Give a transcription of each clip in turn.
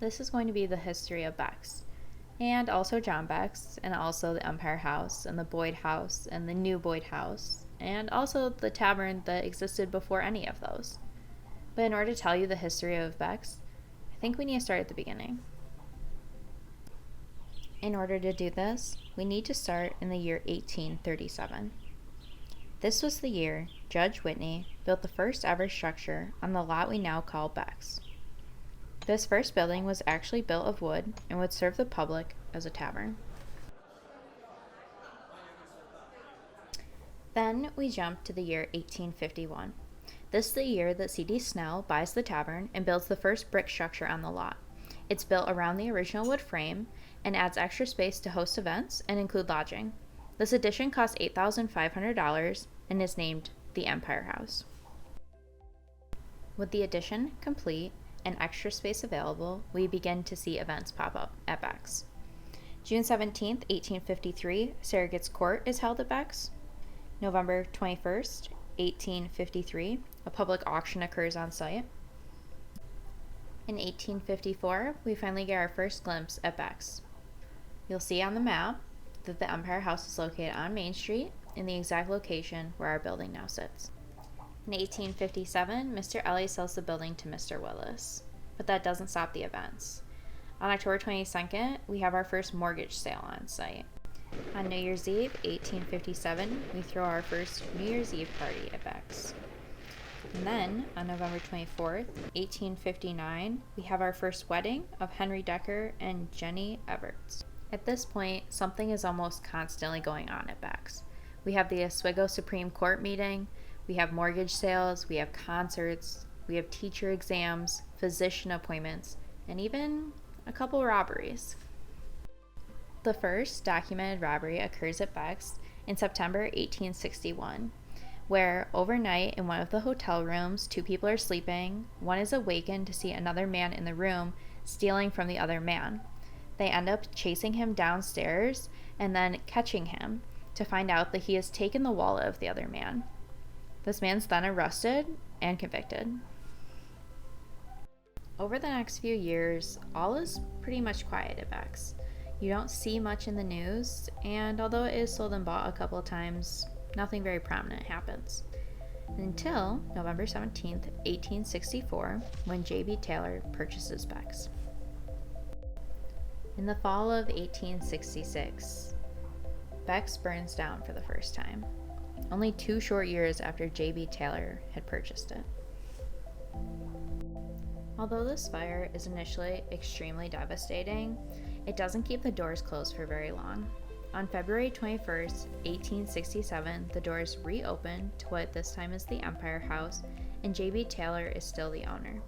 This is going to be the history of Becks, and also John Becks, and also the Empire House, and the Boyd House, and the new Boyd House, and also the tavern that existed before any of those. But in order to tell you the history of Becks, I think we need to start at the beginning. In order to do this, we need to start in the year 1837. This was the year Judge Whitney built the first ever structure on the lot we now call Becks. This first building was actually built of wood and would serve the public as a tavern. Then we jump to the year 1851. This is the year that C.D. Snell buys the tavern and builds the first brick structure on the lot. It's built around the original wood frame and adds extra space to host events and include lodging. This addition cost $8,500 and is named the Empire House. With the addition complete and extra space available, we begin to see events pop up at Becks. June 17, 1853, Surrogate's Court is held at Becks. November 21st, 1853, a public auction occurs on site. In 1854, we finally get our first glimpse at Becks. You'll see on the map that the Empire House is located on Main Street in the exact location where our building now sits. In 1857, Mr. Ellie sells the building to Mr. Willis, but that doesn't stop the events. On October 22nd, we have our first mortgage sale on site. On New Year's Eve, 1857, we throw our first New Year's Eve party at Becks. And then, on November 24th, 1859, we have our first wedding of Henry Decker and Jenny Everts. At this point, something is almost constantly going on at Becks. We have the Oswego Supreme Court meeting, we have mortgage sales, we have concerts, we have teacher exams, physician appointments, and even a couple robberies. The first documented robbery occurs at Becks in September 1861, where overnight in one of the hotel rooms, two people are sleeping. One is awakened to see another man in the room stealing from the other man. They end up chasing him downstairs and then catching him to find out that he has taken the wallet of the other man. This man's then arrested and convicted. Over the next few years, all is pretty much quiet at Becks. You don't see much in the news, and although it is sold and bought a couple of times, nothing very prominent happens. Until November 17th, 1864, when J.B. Taylor purchases Becks. In the fall of 1866, Becks burns down for the first time, only 2 short years after J.B. Taylor had purchased it. Although this fire is initially extremely devastating, it doesn't keep the doors closed for very long. On February 21st, 1867, the doors reopened to what this time is the Empire House, and J.B. Taylor is still the owner.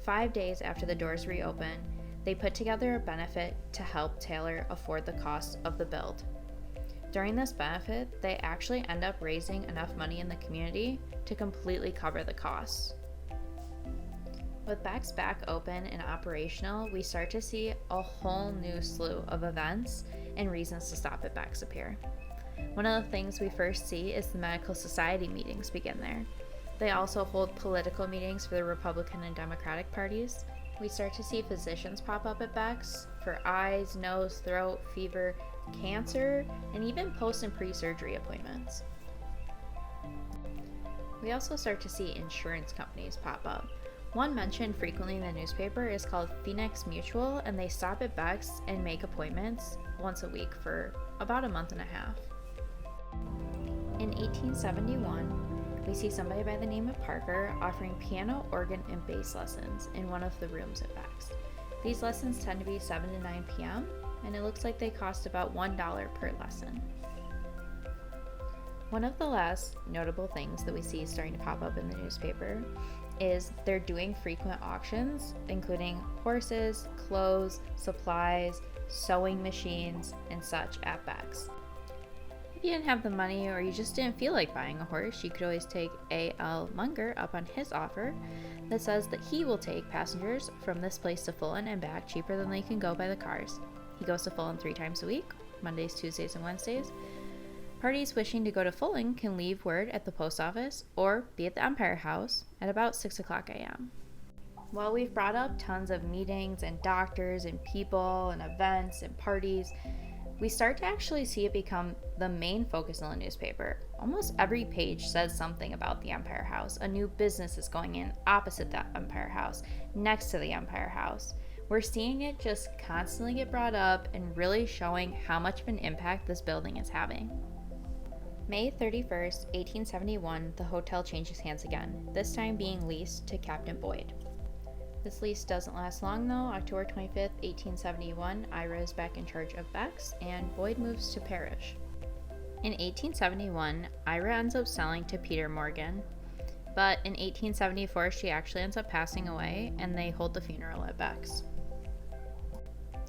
5 days after the doors reopened, they put together a benefit to help Taylor afford the cost of the build. During this benefit, they actually end up raising enough money in the community to completely cover the costs. With Becks back open and operational, we start to see a whole new slew of events and reasons to stop at Becks appear. One of the things we first see is the medical society meetings begin there. They also hold political meetings for the Republican and Democratic parties. We start to see physicians pop up at Becks for eyes, nose, throat, fever, cancer, and even post and pre-surgery appointments. We also start to see insurance companies pop up. One mentioned frequently in the newspaper is called Phoenix Mutual, and they stop at Becks and make appointments once a week for about a month and a half. In 1871, we see somebody by the name of Parker offering piano, organ, and bass lessons in one of the rooms at Becks. These lessons tend to be 7 to 9 p.m., and it looks like they cost about $1 per lesson. One of the last notable things that we see starting to pop up in the newspaper is they're doing frequent auctions, including horses, clothes, supplies, sewing machines, and such at Becks. If you didn't have the money or you just didn't feel like buying a horse, you could always take A.L. Munger up on his offer that says that he will take passengers from this place to Fulton and back cheaper than they can go by the cars. He goes to Fulton 3 times a week, Mondays, Tuesdays, and Wednesdays. Parties wishing to go to Fulton can leave word at the post office or be at the Empire House at about 6 o'clock a.m. While we've brought up tons of meetings and doctors and people and events and parties, we start to actually see it become the main focus in the newspaper. Almost every page says something about the Empire House. A new business is going in opposite that Empire House, next to the Empire House. We're seeing it just constantly get brought up and really showing how much of an impact this building is having. May 31st, 1871, the hotel changes hands again, this time being leased to Captain Boyd. This lease doesn't last long though. October 25th, 1871, Ira is back in charge of Becks, and Boyd moves to Parrish. In 1871, Ira ends up selling to Peter Morgan, but in 1874 she actually ends up passing away, and they hold the funeral at Becks.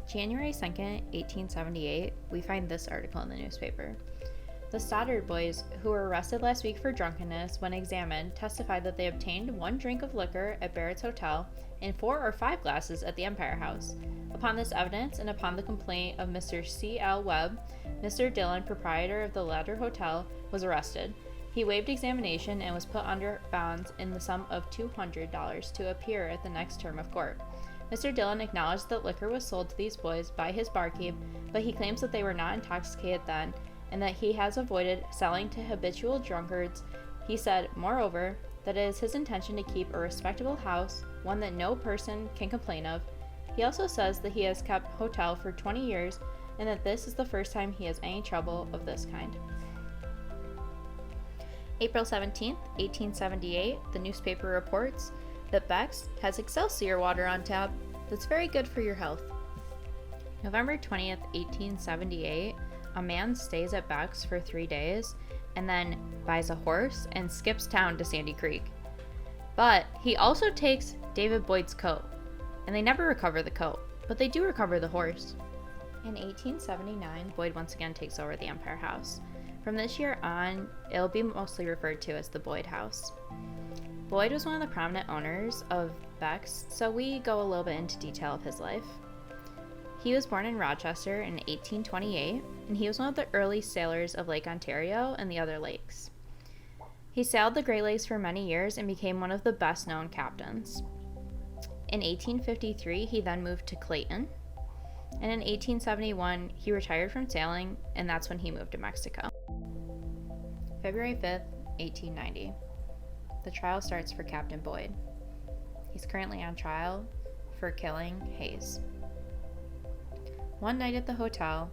January 2nd, 1878, we find this article in the newspaper. The Stoddard boys, who were arrested last week for drunkenness, when examined, testified that they obtained 1 drink of liquor at Barrett's Hotel and 4 or 5 glasses at the Empire House. Upon this evidence, and upon the complaint of Mr. C.L. Webb, Mr. Dillon, proprietor of the latter hotel, was arrested. He waived examination and was put under bonds in the sum of $200 to appear at the next term of court. Mr. Dillon acknowledged that liquor was sold to these boys by his barkeep, but he claims that they were not intoxicated then, and that he has avoided selling to habitual drunkards. He said, moreover, that it is his intention to keep a respectable house, one that no person can complain of. He also says that he has kept hotel for 20 years, and that this is the first time he has any trouble of this kind. April 17th, 1878, the newspaper reports that Becks has Excelsior water on tap that's very good for your health. November 20th, 1878, a man stays at Becks for 3 days and then buys a horse and skips town to Sandy Creek. But he also takes David Boyd's coat, and they never recover the coat, but they do recover the horse. In 1879, Boyd once again takes over the Empire House. From this year on, it'll be mostly referred to as the Boyd House. Boyd was one of the prominent owners of Becks, so we go a little bit into detail of his life. He was born in Rochester in 1828, and he was one of the early sailors of Lake Ontario and the other lakes. He sailed the Great Lakes for many years and became one of the best-known captains. In 1853, he then moved to Clayton, and in 1871, he retired from sailing, and that's when he moved to Mexico. February 5th, 1890. The trial starts for Captain Boyd. He's currently on trial for killing Hayes. One night at the hotel,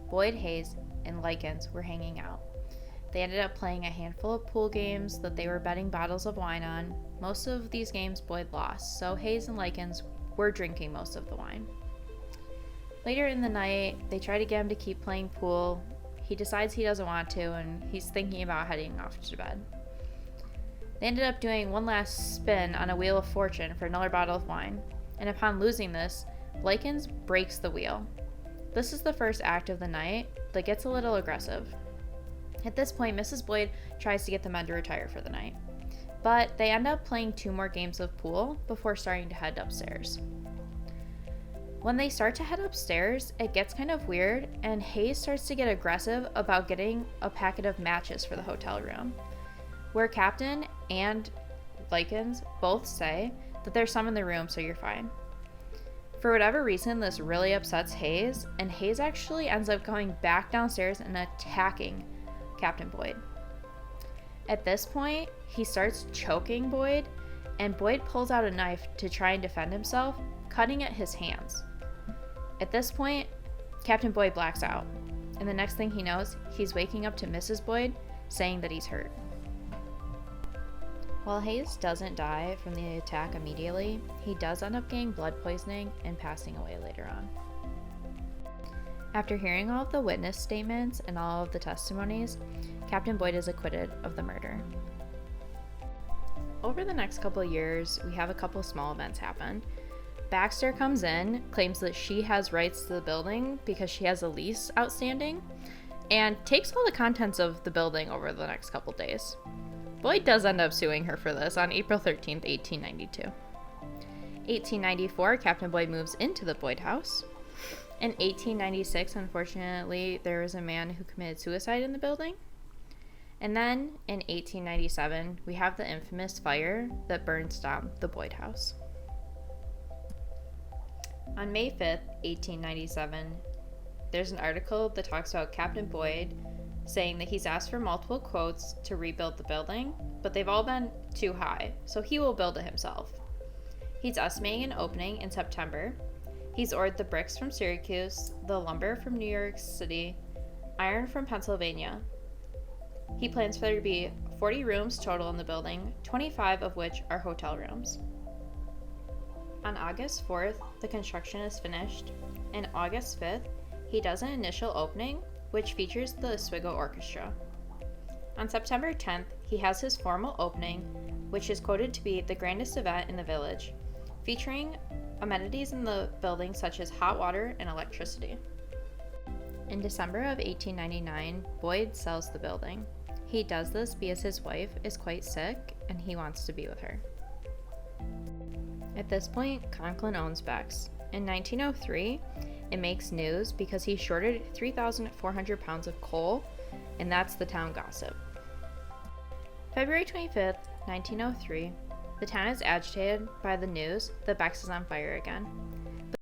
Boyd, Hayes, and Likens were hanging out. They ended up playing a handful of pool games that they were betting bottles of wine on. Most of these games Boyd lost, so Hayes and Likens were drinking most of the wine. Later in the night, they try to get him to keep playing pool. He decides he doesn't want to, and he's thinking about heading off to bed. They ended up doing one last spin on a wheel of fortune for another bottle of wine, and upon losing this, Likens breaks the wheel. This is the first act of the night that gets a little aggressive. At this point, Mrs. Boyd tries to get the men to retire for the night, but they end up playing 2 more games of pool before starting to head upstairs. When they start to head upstairs, it gets kind of weird, and Hayes starts to get aggressive about getting a packet of matches for the hotel room, where Captain and Likens both say that there's some in the room, so you're fine. For whatever reason, this really upsets Hayes, and Hayes actually ends up going back downstairs and attacking Captain Boyd. At this point, he starts choking Boyd, and Boyd pulls out a knife to try and defend himself, cutting at his hands. At this point, Captain Boyd blacks out, and the next thing he knows, he's waking up to Mrs. Boyd saying that he's hurt. While Hayes doesn't die from the attack immediately, he does end up getting blood poisoning and passing away later on. After hearing all of the witness statements and all of the testimonies, Captain Boyd is acquitted of the murder. Over the next couple of years, we have a couple small events happen. Baxter comes in, claims that she has rights to the building because she has a lease outstanding, and takes all the contents of the building over the next couple days. Boyd does end up suing her for this on April 13th, 1892. 1894, Captain Boyd moves into the Boyd House. In 1896, unfortunately, there was a man who committed suicide in the building. And then, in 1897, we have the infamous fire that burns down the Boyd House. On May 5th, 1897, there's an article that talks about Captain Boyd saying that he's asked for multiple quotes to rebuild the building, but they've all been too high, so he will build it himself. He's estimating an opening in September. He's ordered the bricks from Syracuse, the lumber from New York City, iron from Pennsylvania. He plans for there to be 40 rooms total in the building, 25 of which are hotel rooms. On August 4th, the construction is finished, and August 5th, he does an initial opening, which features the Oswego Orchestra. On September 10th, he has his formal opening, which is quoted to be the grandest event in the village, featuring amenities in the building such as hot water and electricity. In December of 1899, Boyd sells the building. He does this because his wife is quite sick and he wants to be with her. At this point, Conklin owns Becks. In 1903, it makes news because he shorted 3,400 pounds of coal, and that's the town gossip. February 25th, 1903, the town is agitated by the news that Becks is on fire again.